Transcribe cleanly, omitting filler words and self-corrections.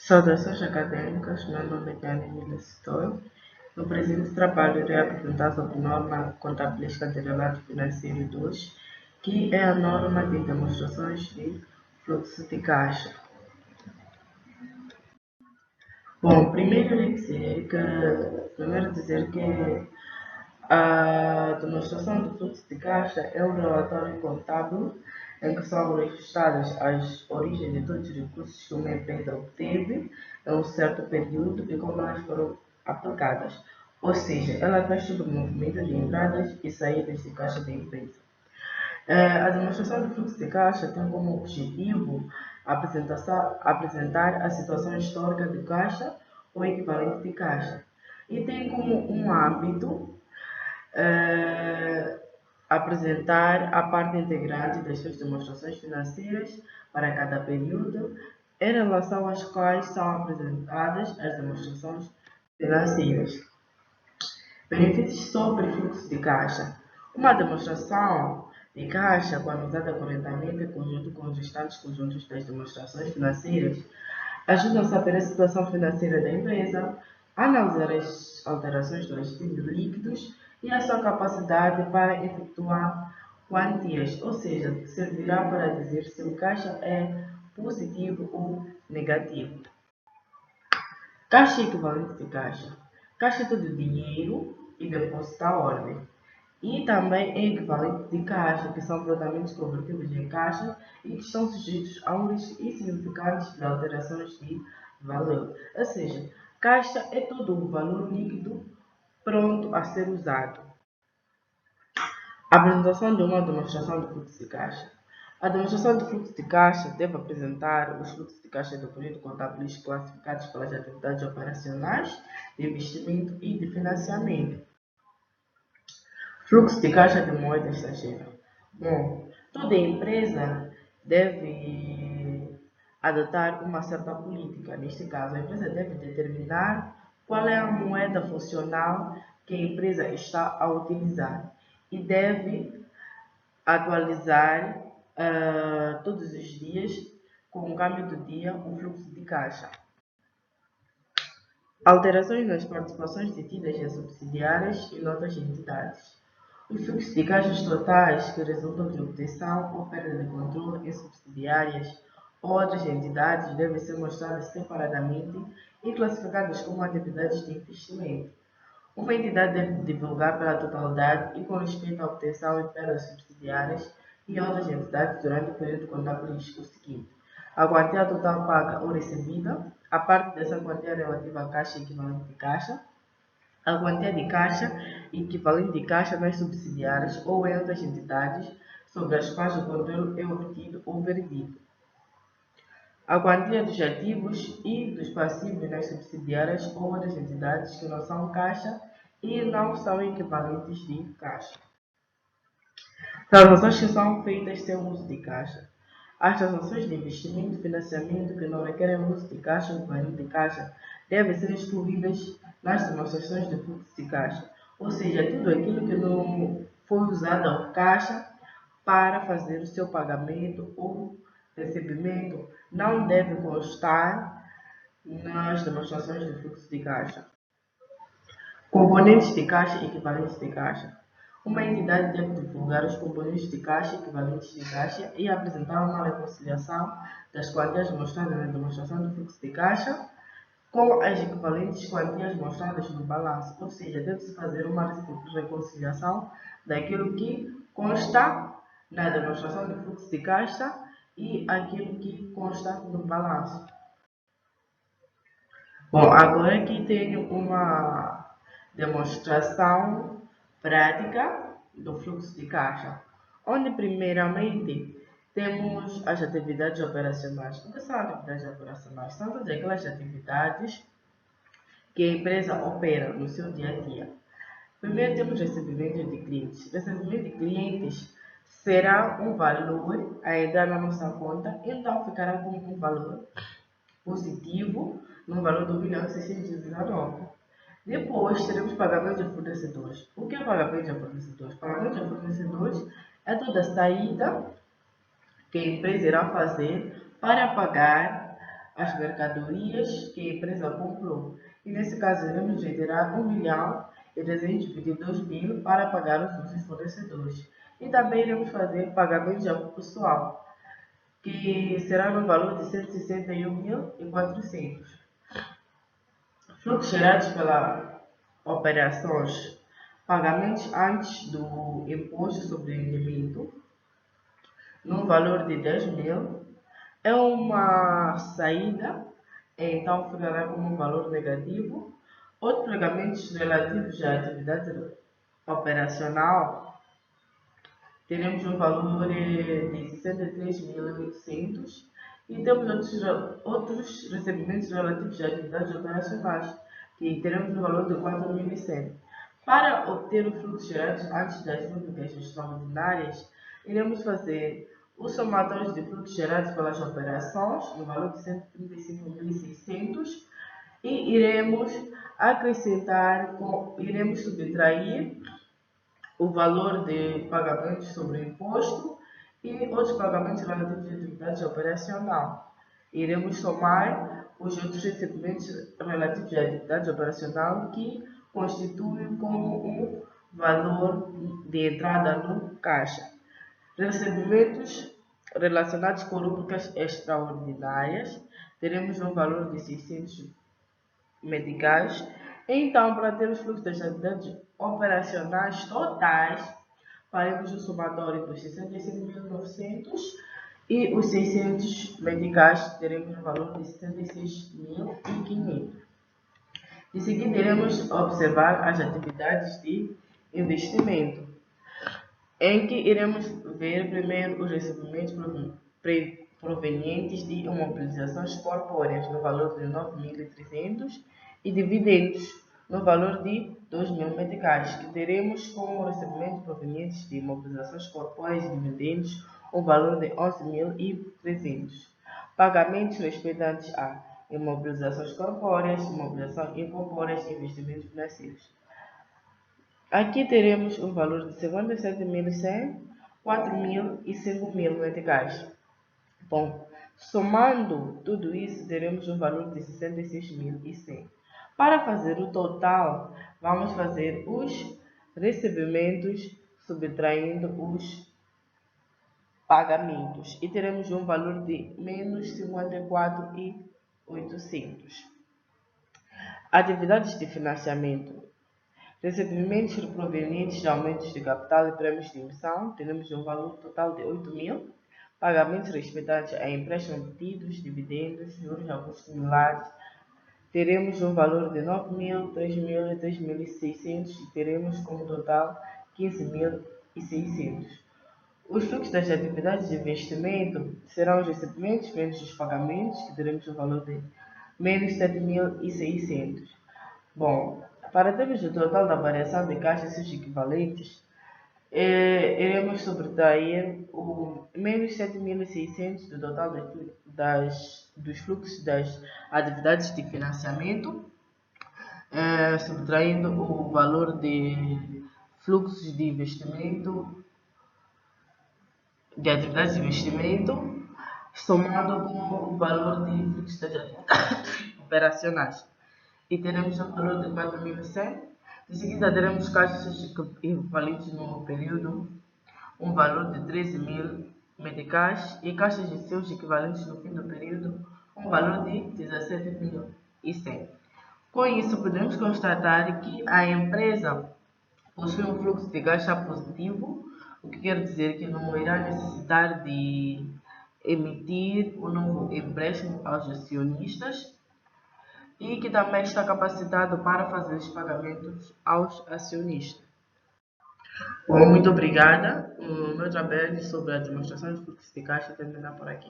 Saudações acadêmicas, meu nome é Daniela Stoy. No presente trabalho, irei apresentar sobre a norma contabilística de relato financeiro 2, que é a norma de demonstrações de fluxo de caixa. Bom, primeiro dizer que a demonstração do fluxo de caixa é um relatório contábil em que são registradas as origens de todos os recursos que uma empresa obteve em um certo período e como elas foram aplicadas. Ou seja, ela traz todo o movimento de entradas e saídas de caixa da empresa. A demonstração do fluxo de caixa tem como objetivo apresentar a situação histórica de caixa ou equivalente de caixa. E tem como um âmbito apresentar a parte integrante das suas demonstrações financeiras para cada período, em relação às quais são apresentadas as demonstrações financeiras. Benefícios sobre fluxo de caixa. Uma demonstração de caixa, quando usada corretamente em conjunto com os restantes conjuntos das demonstrações financeiras, ajuda a saber a situação financeira da empresa, analisar as alterações dos ativos líquidos e a sua capacidade para efetuar quantias, ou seja, servirá para dizer se o caixa é positivo ou negativo. Caixa equivalente de caixa. Caixa é todo dinheiro e depósito à ordem. E também é equivalente de caixa, que são produtos convertidos em caixa e que estão sujeitos a um risco insignificante de alterações de valor. Ou seja, caixa é todo o valor líquido pronto a ser usado. Apresentação de uma demonstração de fluxo de caixa. A demonstração de fluxo de caixa deve apresentar os fluxos de caixa do período contabilístico classificados pelas atividades operacionais, de investimento e de financiamento. Fluxo de caixa de moeda estrangeira. Bom, toda empresa deve adotar uma certa política. Neste caso, a empresa deve determinar qual é a moeda funcional que a empresa está a utilizar e deve atualizar todos os dias, com o câmbio do dia, o fluxo de caixa. Alterações nas participações detidas em subsidiárias e noutras entidades. Os fluxos de caixas totais que resultam de obtenção ou perda de controle em subsidiárias ou outras entidades devem ser mostradas separadamente e classificadas como atividades de investimento. Uma entidade deve divulgar pela totalidade e com respeito à obtenção e perda subsidiárias e outras entidades durante o período contabilístico seguinte. A quantia total paga ou recebida, a parte dessa quantia relativa à caixa equivalente de caixa, a quantia de caixa equivalente de caixa nas subsidiárias ou em outras entidades sobre as quais o controle é obtido ou perdido. A quantia dos ativos e dos passivos nas subsidiárias ou outras entidades que não são caixa e não são equivalentes de caixa. Transações que são feitas sem uso de caixa. As transações de investimento e financiamento que não requerem uso de caixa ou equivalente de caixa devem ser excluídas nas demonstrações de fluxo de caixa, ou seja, tudo aquilo que não foi usado ao caixa para fazer o seu pagamento ou recebimento não deve constar nas demonstrações de fluxo de caixa. Componentes de caixa e equivalentes de caixa. Uma entidade deve divulgar os componentes de caixa e equivalentes de caixa e apresentar uma reconciliação das quantias mostradas na demonstração de fluxo de caixa com as equivalentes quantias mostradas no balanço, ou seja, deve-se fazer uma reconciliação daquilo que consta na demonstração de fluxo de caixa e aquilo que consta no balanço. Bom, agora aqui tenho uma demonstração prática do fluxo de caixa, onde primeiramente temos as atividades operacionais. O que são atividades operacionais? São todas aquelas atividades que a empresa opera no seu dia a dia. Primeiro temos recebimento de clientes. Recebimento de clientes será um valor a entrar na nossa conta, então ficará com um valor positivo no valor do 1.619. Depois teremos pagamento de fornecedores. O que é pagamento de fornecedores? Pagamento de fornecedores é toda a saída que a empresa irá fazer para pagar as mercadorias que a empresa comprou. E nesse caso, iremos retirar 1.322.000 para pagar os nossos fornecedores. E também iremos fazer pagamentos ao pessoal, que será no valor de 161.400. Fluxos gerados pela operações, pagamentos antes do imposto sobre rendimento, no valor de 10.000, é uma saída, então ficará como um valor negativo. Outros pagamentos relativos à atividade operacional, teremos um valor de 63.800 e temos outros recebimentos relativos a atividades operacionais, que teremos um valor de 4.100. Para obter o fluxo gerado antes das rubricas extraordinárias, iremos fazer os somatórios de fluxos gerados pelas operações, no valor de 135.600, e iremos acrescentar, iremos subtrair o valor de pagamentos sobre imposto e outros pagamentos relativos à atividade operacional. Iremos somar os outros recebimentos relativos à atividade operacional que constituem como um valor de entrada no caixa. Recebimentos relacionados com rubricas extraordinárias, teremos um valor de 600 medicais. Então, para ter os fluxos das atividades operacionais totais, faremos o somatório dos 65.900 e os 600 medicais, teremos um valor de 76.500. De seguida, iremos observar as atividades de investimento, em que iremos ver primeiro os recebimentos provenientes de imobilizações corpóreas no valor de 9.300 e dividendos no valor de 2.000 meticais, que teremos como recebimentos provenientes de imobilizações corpóreas e dividendos um valor de 11.300. Pagamentos respeitantes a imobilizações corpóreas, imobilizações incorpóreas e investimentos financeiros. Aqui teremos um valor de 57.100, 4.000 e 5.000 meticais. Bom, somando tudo isso, teremos um valor de 66.100. Para fazer o total, vamos fazer os recebimentos subtraindo os pagamentos e teremos um valor de menos 54.800. Atividades de financiamento. Recebimentos provenientes de aumentos de capital e prêmios de emissão, teremos um valor total de 8.000. Pagamentos respeitantes a empréstimos obtidos, dividendos, juros, alguns similares, teremos um valor de 9.000, 3.000 e 3.600 e teremos como total 15.600. Os fluxos das atividades de investimento serão os recebimentos menos os pagamentos, que teremos um valor de menos 7.600. Bom, para termos o total da variação de caixa e seus equivalentes, iremos subtrair o menos 7.600 do total dos fluxos das atividades de financiamento, subtraindo o valor de fluxos de investimento, de atividades de investimento, somado com o valor de fluxos das atividades operacionais. E teremos um valor de 4.100. De seguida, teremos caixas equivalentes no período, um valor de 13.000 meticais, e caixas de seus equivalentes no fim do período, um valor de 17.100. Com isso, podemos constatar que a empresa possui um fluxo de caixa positivo, o que quer dizer que não irá necessitar de emitir um novo empréstimo aos acionistas e que também está capacitado para fazer os pagamentos aos acionistas. Bom, muito obrigada. O meu trabalho sobre a demonstração de fluxo de caixa termina por aqui.